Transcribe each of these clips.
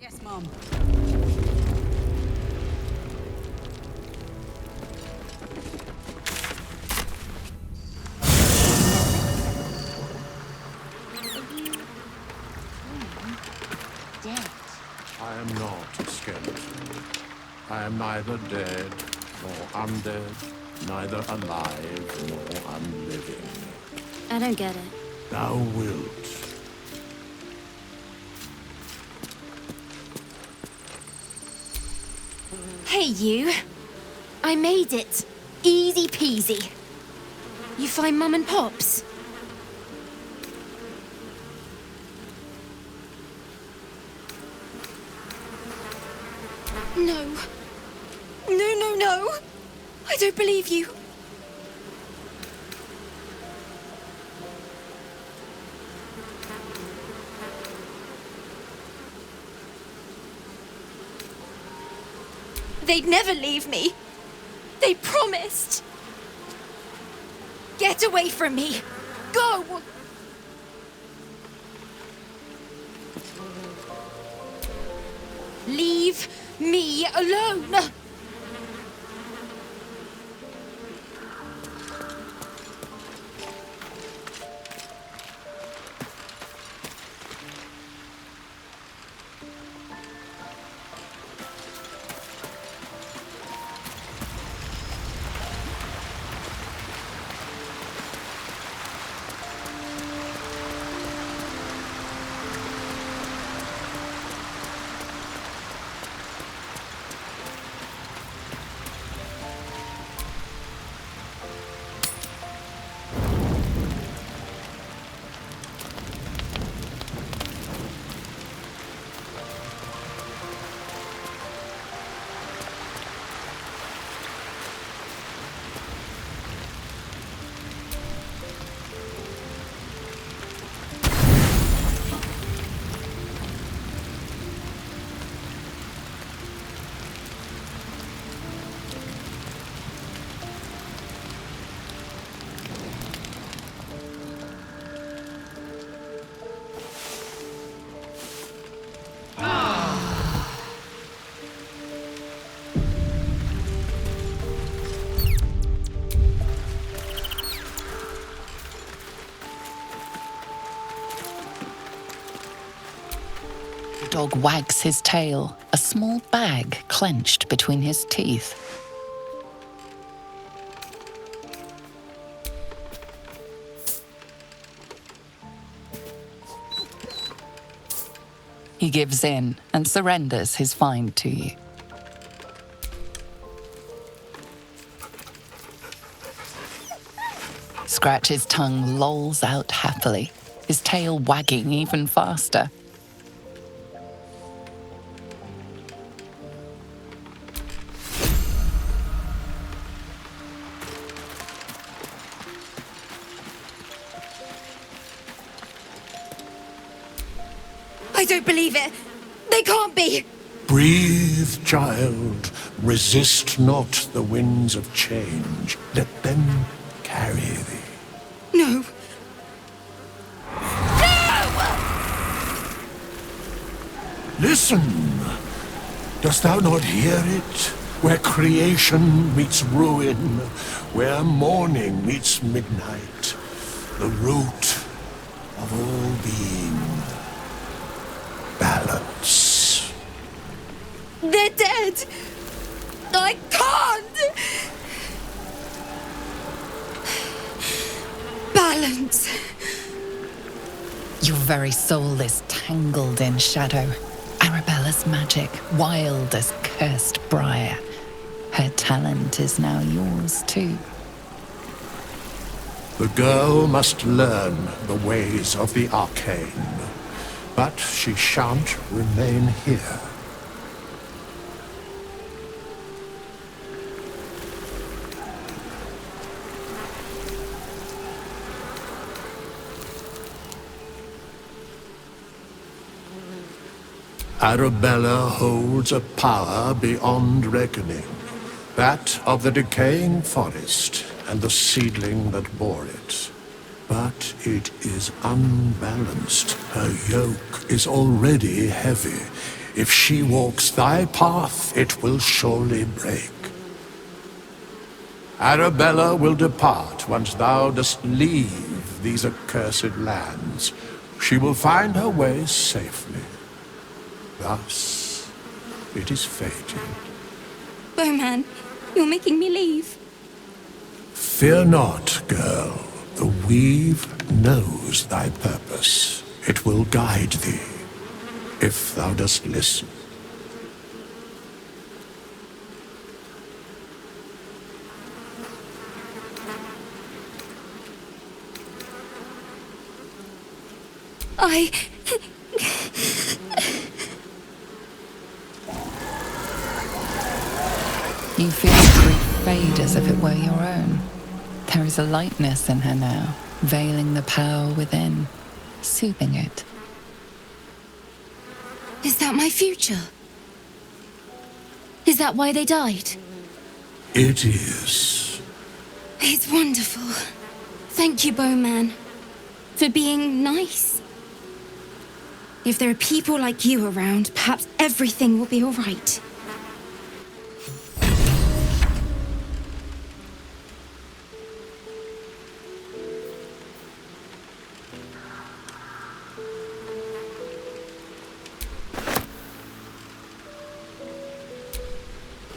Yes, Mom. I am not a skeleton. I am neither dead nor undead, neither alive nor unliving. I don't get it. Thou wilt. Hey, you. I made it. Easy peasy. You find Mum and Pops? No. No. I don't believe you. They'd never leave me. They promised. Get away from me. Go! Leave me alone. The dog wags his tail, a small bag clenched between his teeth. He gives in and surrenders his find to you. Scratch's tongue lolls out happily, his tail wagging even faster. I don't believe it. They can't be. Breathe, child. Resist not the winds of change. Let them carry thee. No. Listen! Dost thou not hear it? Where creation meets ruin, where morning meets midnight, the root of all being. Balance. They're dead. I can't. Balance. Your very soul is tangled in shadow. Arabella's magic, wild as cursed briar. Her talent is now yours too. The girl must learn the ways of the arcane, but she shan't remain here. Arabella holds a power beyond reckoning, that of the decaying forest and the seedling that bore it. But it is unbalanced. Her yoke is already heavy. If she walks thy path, it will surely break. Arabella will depart once thou dost leave these accursed lands. She will find her way safely. Thus, it is fated. Bowman, you're making me leave. Fear not, girl. The weave knows thy purpose. It will guide thee, if thou dost listen. You feel the grief fade as if it were your own. There is a lightness in her now, veiling the power within, soothing it. Is that my future? Is that why they died? It is. It's wonderful. Thank you, Bowman, for being nice. If there are people like you around, perhaps everything will be all right.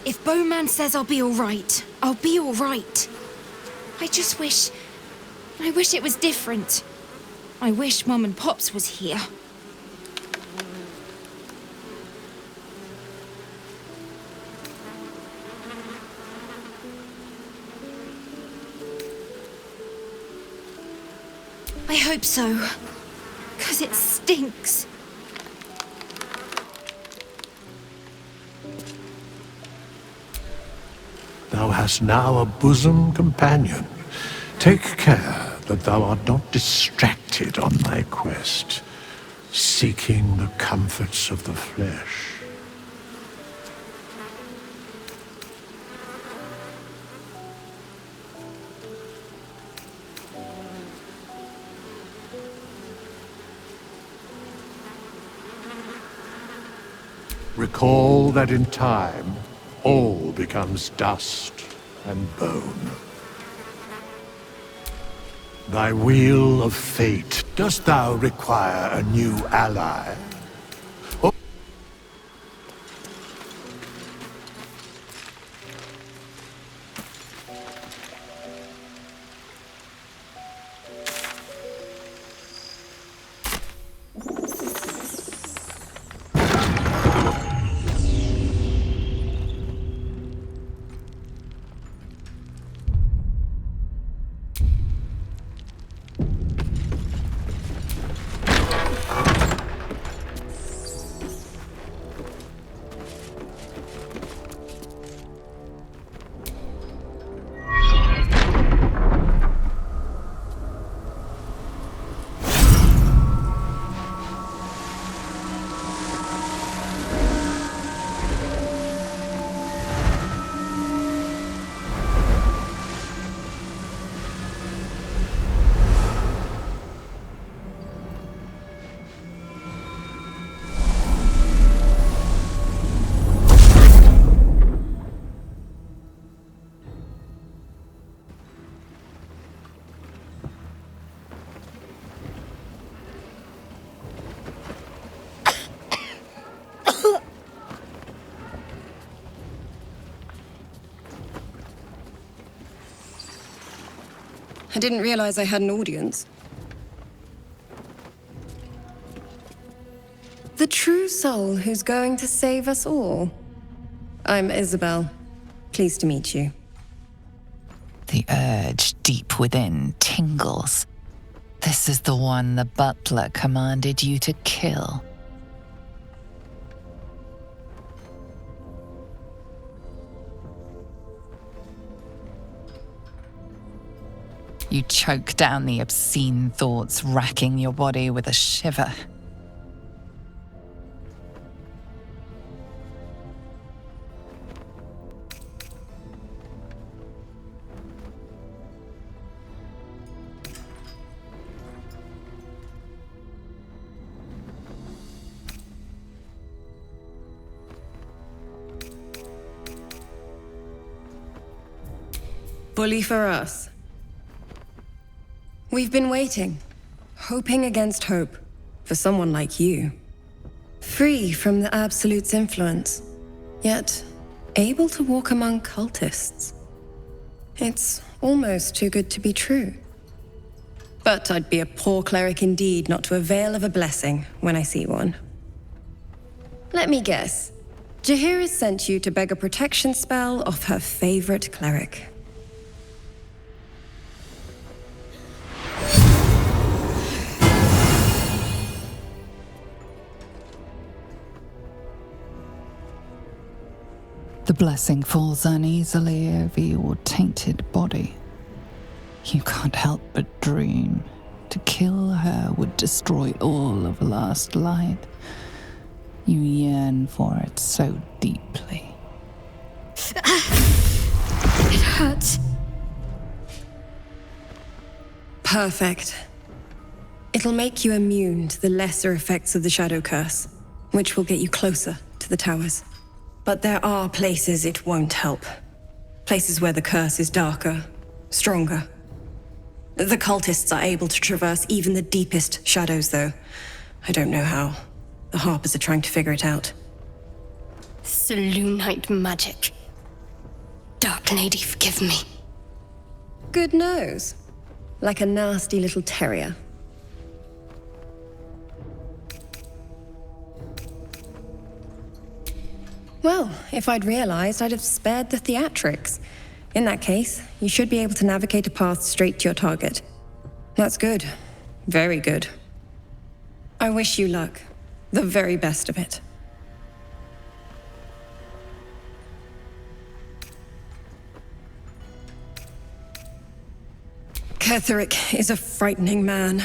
If Bowman says I'll be all right, I'll be all right. I wish it was different. I wish Mum and Pops was here. I hope so, 'cause it stinks. Thou hast now a bosom companion. Take care that thou art not distracted on thy quest, seeking the comforts of the flesh. Recall that in time, all becomes dust and bone. Thy wheel of fate, dost thou require a new ally? I didn't realize I had an audience. The true soul who's going to save us all. I'm Isabel. Pleased to meet you. The urge deep within tingles. This is the one the butler commanded you to kill. You choke down the obscene thoughts racking your body with a shiver. Bully for us. We've been waiting, hoping against hope, for someone like you. Free from the Absolute's influence, yet able to walk among cultists. It's almost too good to be true. But I'd be a poor cleric indeed not to avail of a blessing when I see one. Let me guess. Jaheira sent you to beg a protection spell off her favorite cleric. The blessing falls uneasily over your tainted body. You can't help but dream. To kill her would destroy all of last light. You yearn for it so deeply. It hurts. Perfect. It'll make you immune to the lesser effects of the Shadow Curse, which will get you closer to the towers. But there are places it won't help. Places where the curse is darker, stronger. The cultists are able to traverse even the deepest shadows, though. I don't know how. The Harpers are trying to figure it out. Selûnite magic. Dark Lady, forgive me. Good nose. Like a nasty little terrier. Well, if I'd realized, I'd have spared the theatrics. In that case, you should be able to navigate a path straight to your target. That's good. Very good. I wish you luck. The very best of it. Ketheric is a frightening man.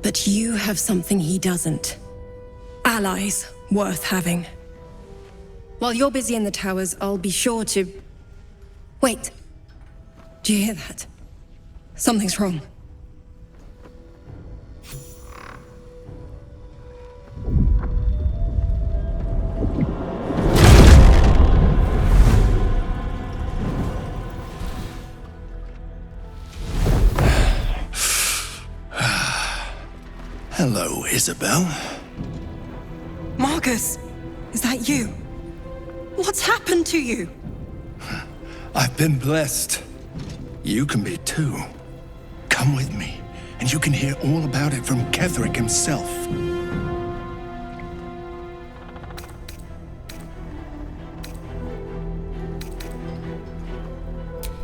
But you have something he doesn't. Allies worth having. While you're busy in the towers, I'll be sure to... Wait. Do you hear that? Something's wrong. Hello, Isabel. Marcus, is that you? What's happened to you? I've been blessed. You can be too. Come with me, and you can hear all about it from Ketheric himself.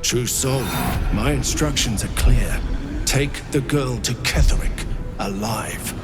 True soul, my instructions are clear. Take the girl to Ketheric, alive.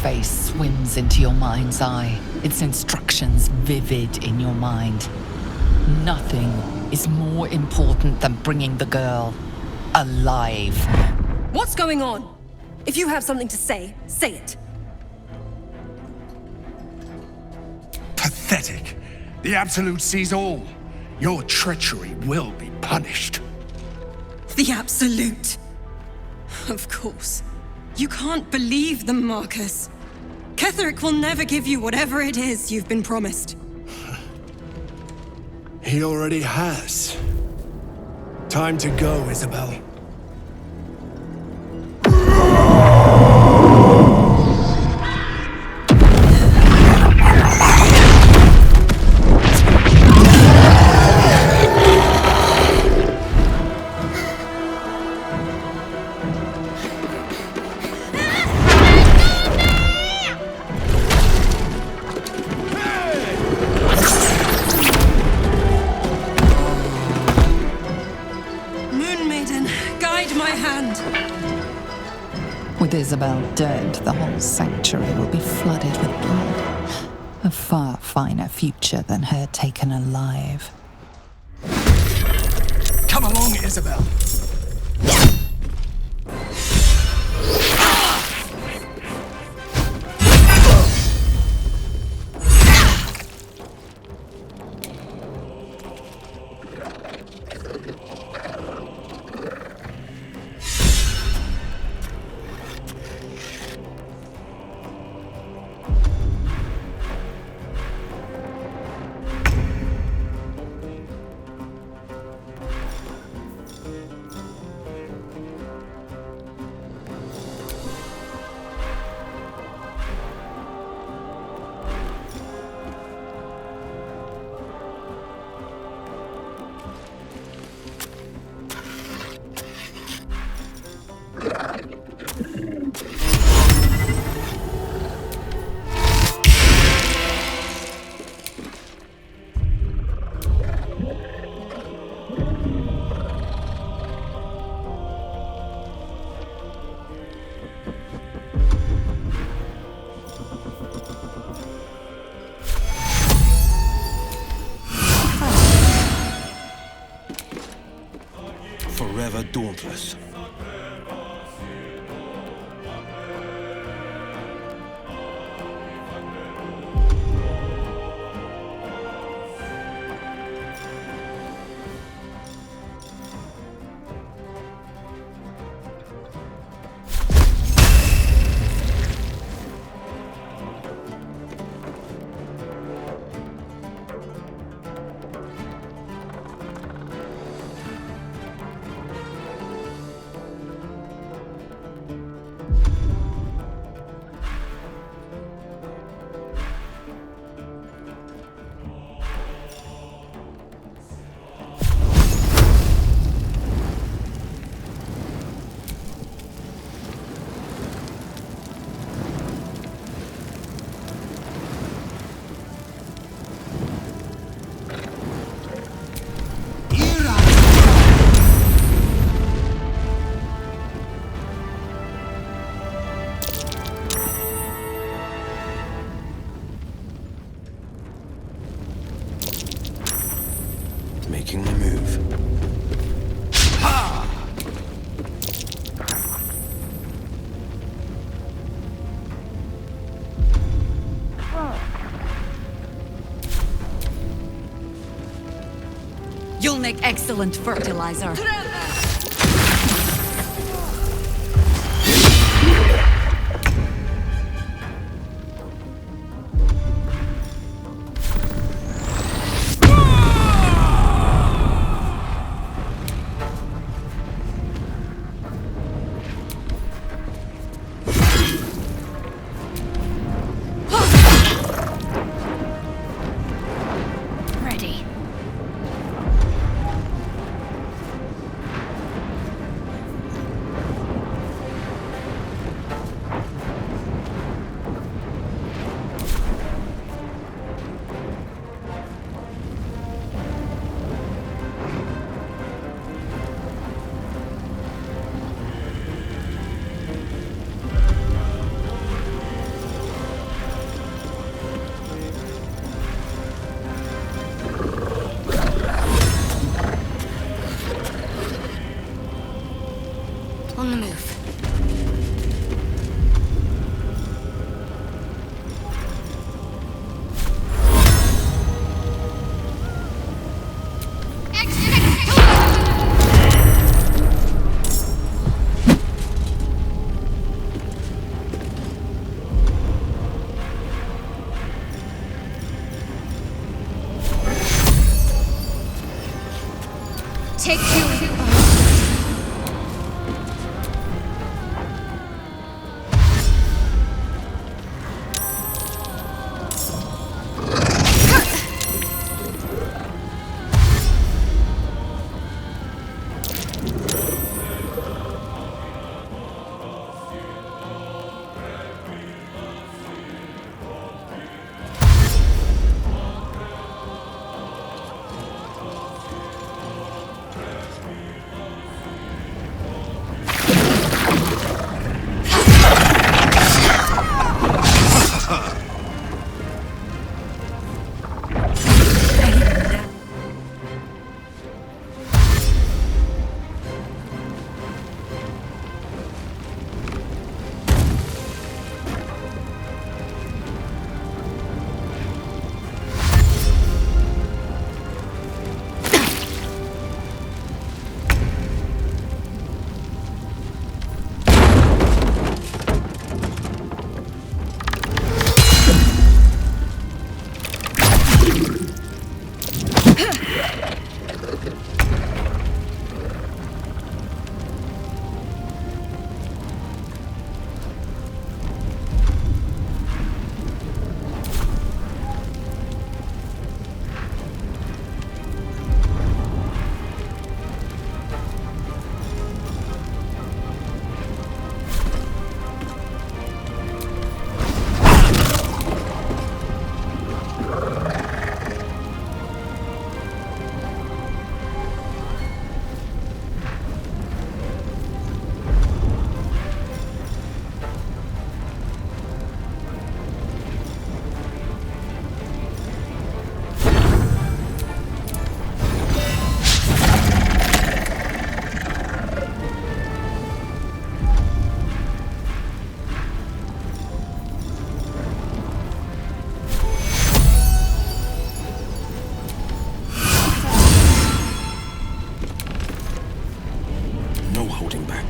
Face swims into your mind's eye, its instructions vivid in your mind. Nothing is more important than bringing the girl alive. What's going on? If you have something to say, say it. Pathetic. The Absolute sees all. Your treachery will be punished. The Absolute. Of course. You can't believe them, Marcus. Ketheric will never give you whatever it is you've been promised. He already has. Time to go, Isabel. With Isabel dead, the whole sanctuary will be flooded with blood. A far finer future than her taken alive. Come along, Isabel. Never dauntless. Making the move. Ha! You'll make excellent fertilizer. Ready. On the move. Take two. holding back.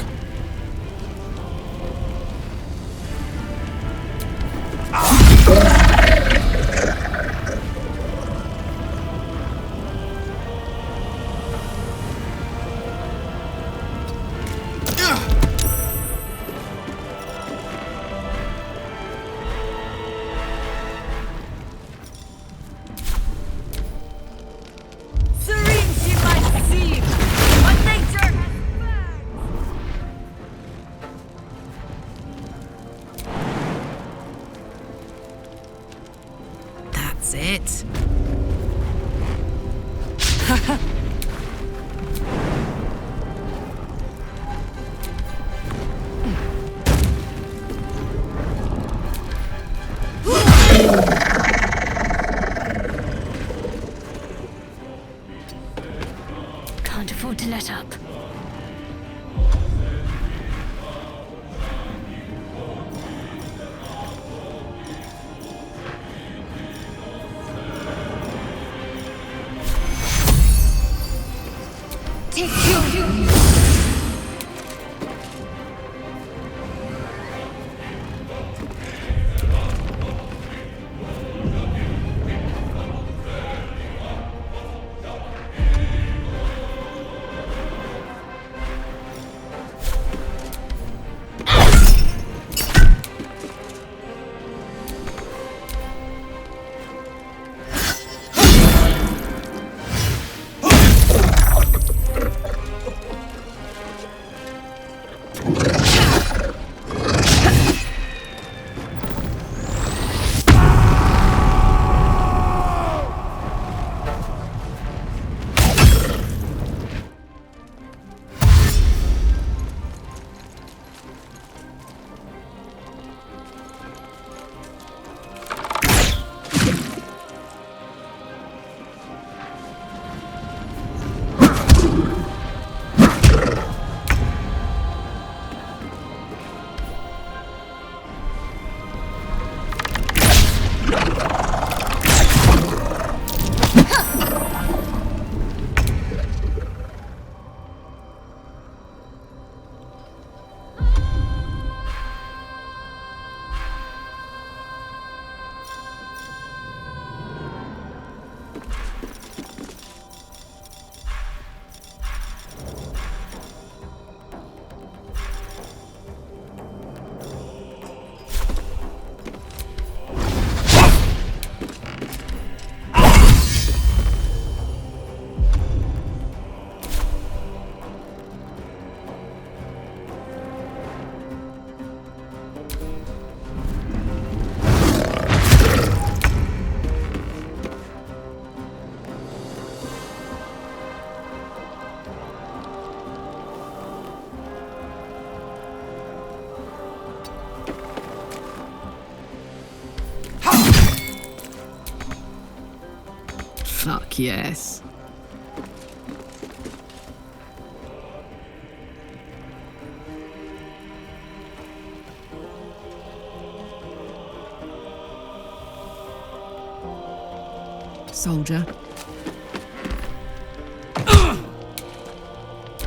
That's it. Can't afford to let up. Fuck yes. Soldier.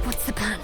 What's the plan?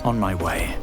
On my way.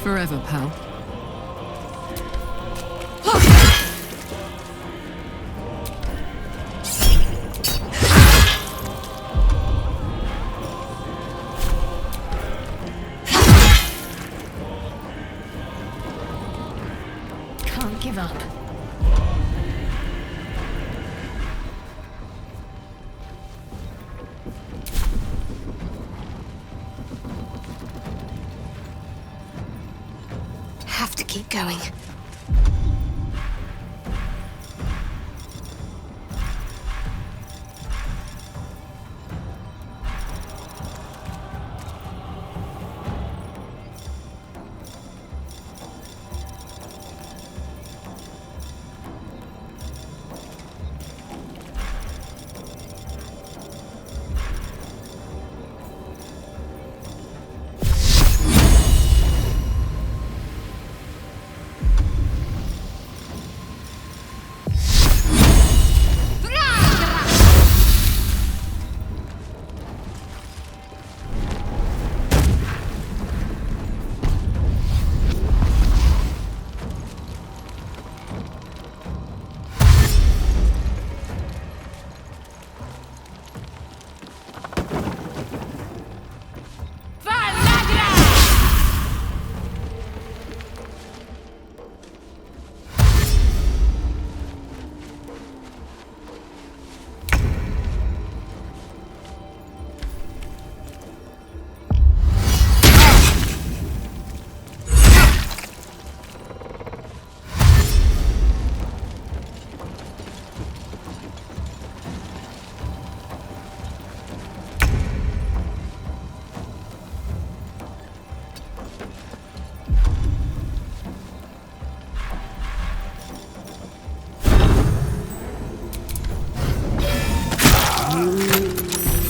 Forever, pal. Can't give up. Have to keep going.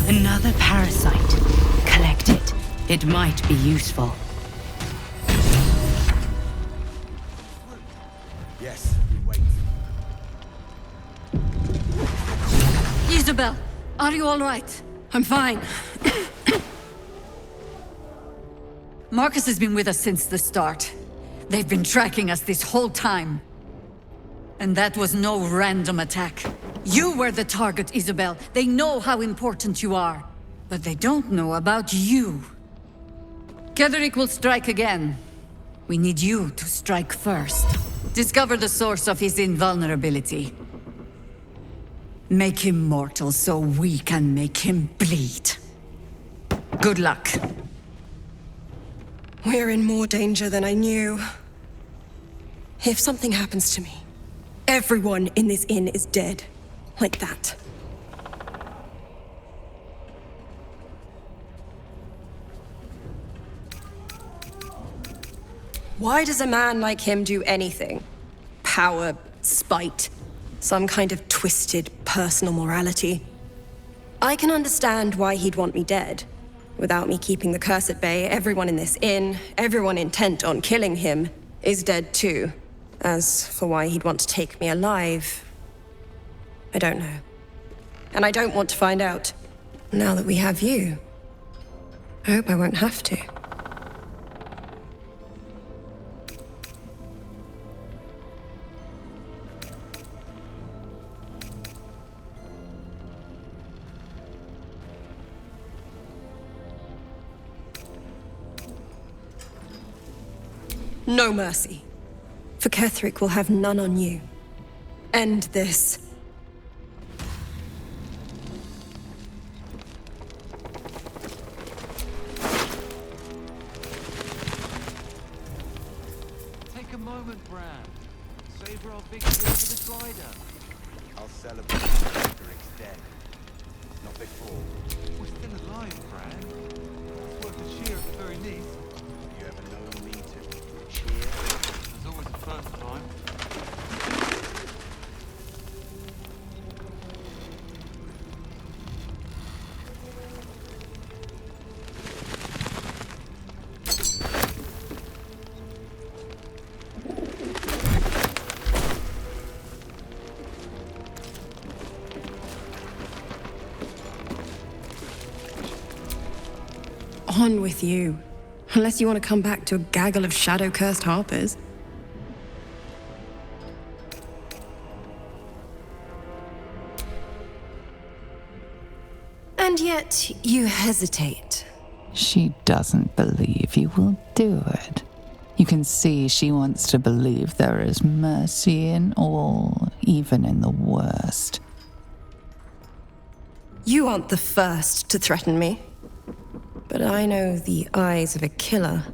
Another parasite. Collect it. It might be useful. Yes, wait. Isabel, are you all right? I'm fine. Marcus has been with us since the start. They've been tracking us this whole time. And that was no random attack. You were the target, Isabel. They know how important you are. But they don't know about you. Ketheric will strike again. We need you to strike first. Discover the source of his invulnerability. Make him mortal so we can make him bleed. Good luck. We're in more danger than I knew. If something happens to me, everyone in this inn is dead. Like that. Why does a man like him do anything? Power, spite, some kind of twisted personal morality. I can understand why he'd want me dead. Without me keeping the curse at bay, everyone in this inn, everyone intent on killing him, is dead too. As for why he'd want to take me alive, I don't know. And I don't want to find out. Now that we have you, I hope I won't have to. No mercy. For Ketheric will have none on you. End this. Take a moment, Bran. Savor our victory over the Glider. I'll celebrate Ketherick's dead. Not before. We're still alive, Bran. It's worth a cheer at the very least. You ever known me to cheer? There's always a first time. On with you. Unless you want to come back to a gaggle of shadow-cursed harpers. And yet, you hesitate. She doesn't believe you will do it. You can see she wants to believe there is mercy in all, even in the worst. You aren't the first to threaten me. But I know the eyes of a killer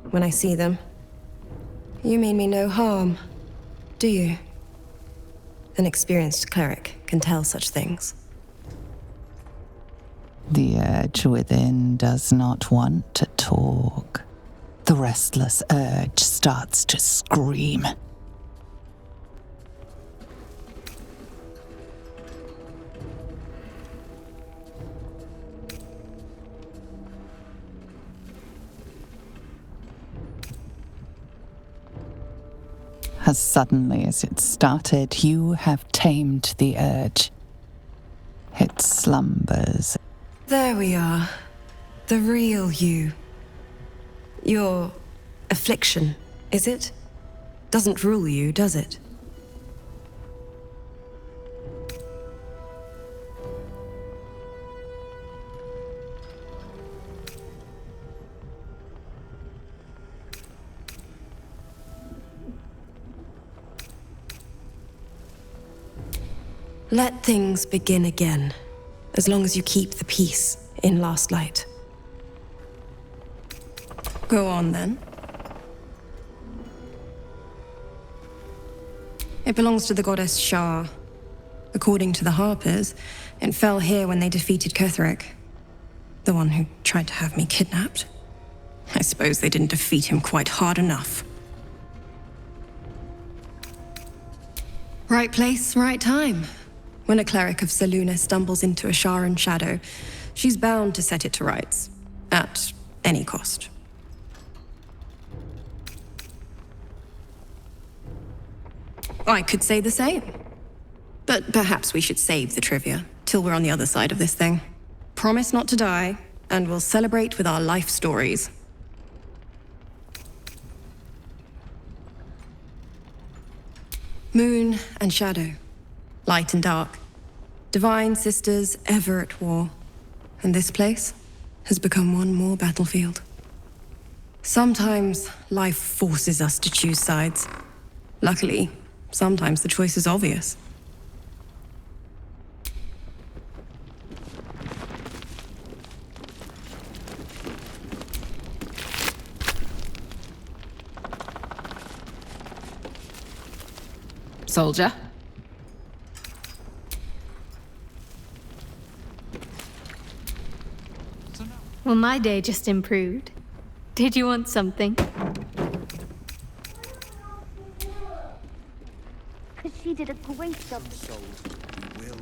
when I see them. You mean me no harm, do you? An experienced cleric can tell such things. The urge within does not want to talk. The restless urge starts to scream. As suddenly as it started, you have tamed the urge. It slumbers. There we are. The real you. Your affliction, is it? Doesn't rule you, does it? Let things begin again, as long as you keep the peace in Last Light. Go on, then. It belongs to the goddess Shar. According to the Harpers, it fell here when they defeated Ketheric, the one who tried to have me kidnapped. I suppose they didn't defeat him quite hard enough. Right place, right time. When a cleric of Selûne stumbles into a Sharan shadow, she's bound to set it to rights, at any cost. I could say the same. But perhaps we should save the trivia till we're on the other side of this thing. Promise not to die, and we'll celebrate with our life stories. Moon and shadow. Light and dark. Divine sisters ever at war. And this place has become one more battlefield. Sometimes life forces us to choose sides. Luckily, sometimes the choice is obvious. Soldier? Well, my day just improved. Did you want something? She did a great job. So we will.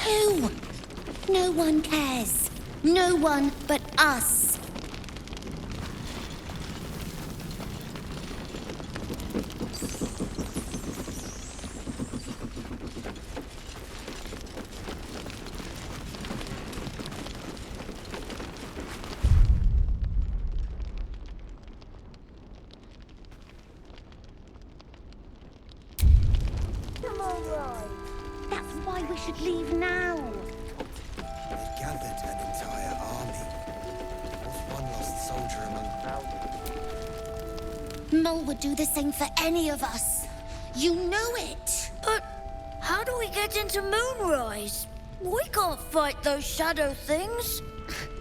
Who? No one cares. No one but us. That's why we should leave now. They gathered an entire army. What's one lost soldier among thousands? Mol would do the same for any of us. You know it. But how do we get into Moonrise? We can't fight those shadow things.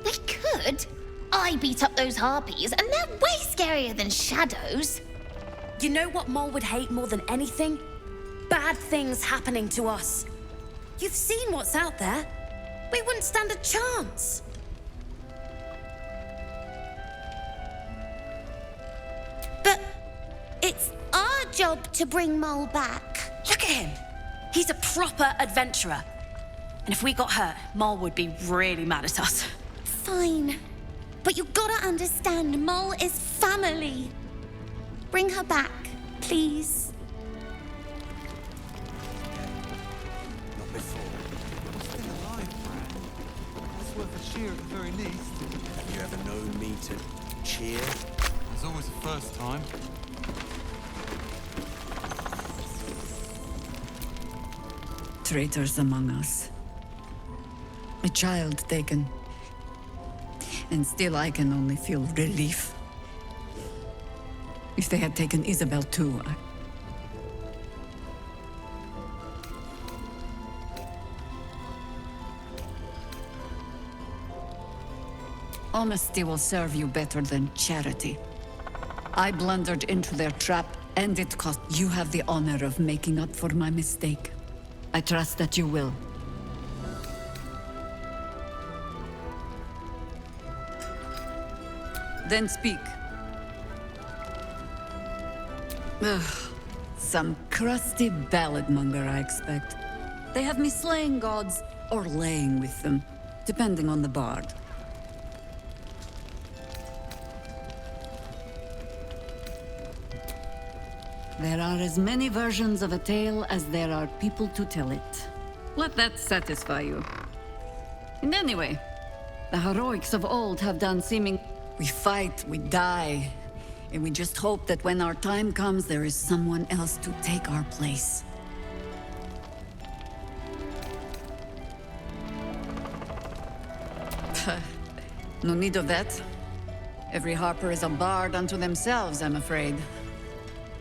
We could. I beat up those harpies, and they're way scarier than shadows. You know what Mol would hate more than anything? Bad things happening to us. You've seen what's out there. We wouldn't stand a chance. But it's our job to bring Mol back. Look at him. He's a proper adventurer. And if we got hurt, Mol would be really mad at us. Fine. But you gotta understand, Mol is family. Bring her back, please. Not before. Still alive, Brad. That's worth a cheer at the very least. Have you ever known me to cheer? There's always a first time. Traitors among us. A child taken. And still I can only feel relief. If they had taken Isabel too, Honesty will serve you better than charity. I blundered into their trap, and it cost you have the honor of making up for my mistake. I trust that you will. Then speak. Ugh, some crusty ballad monger, I expect. They have me slaying gods or laying with them, depending on the bard. There are as many versions of a tale as there are people to tell it. Let that satisfy you. And anyway, the heroics of old have done seeming... We fight, we die, and we just hope that when our time comes, there is someone else to take our place. No need of that. Every harper is a bard unto themselves, I'm afraid.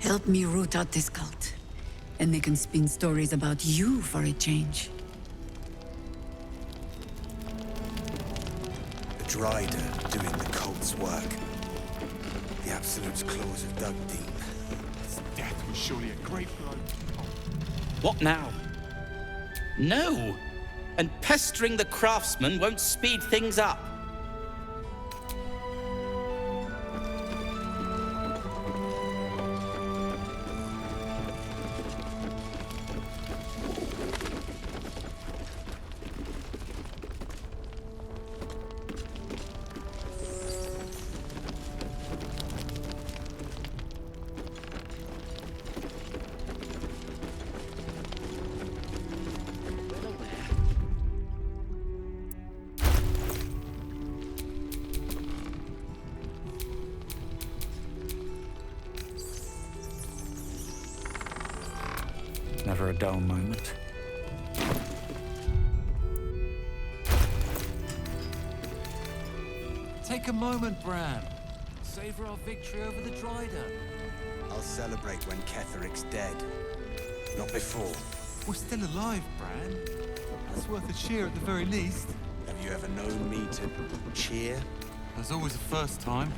Help me root out this cult, and they can spin stories about you for a change. The Drider doing the cult's work. The Absolute's claws have dug deep. His death was surely a great blow. What now? No! And pestering the craftsman won't speed things up. Never a dull moment. Take a moment, Bran. Savor our victory over the Drider. I'll celebrate when Ketheric's dead. Not before. We're still alive, Bran. That's worth a cheer at the very least. Have you ever known me to cheer? There's always a first time.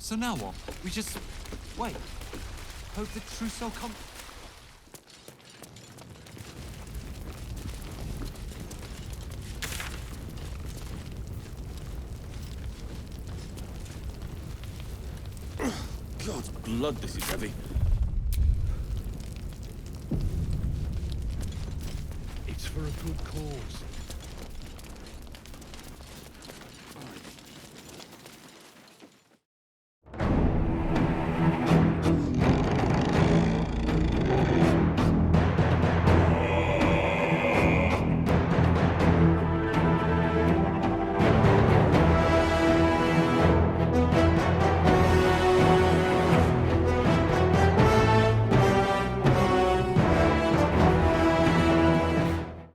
So now what? We just wait. Hope the trousseau come. God's blood, this is heavy. It's for a good cause.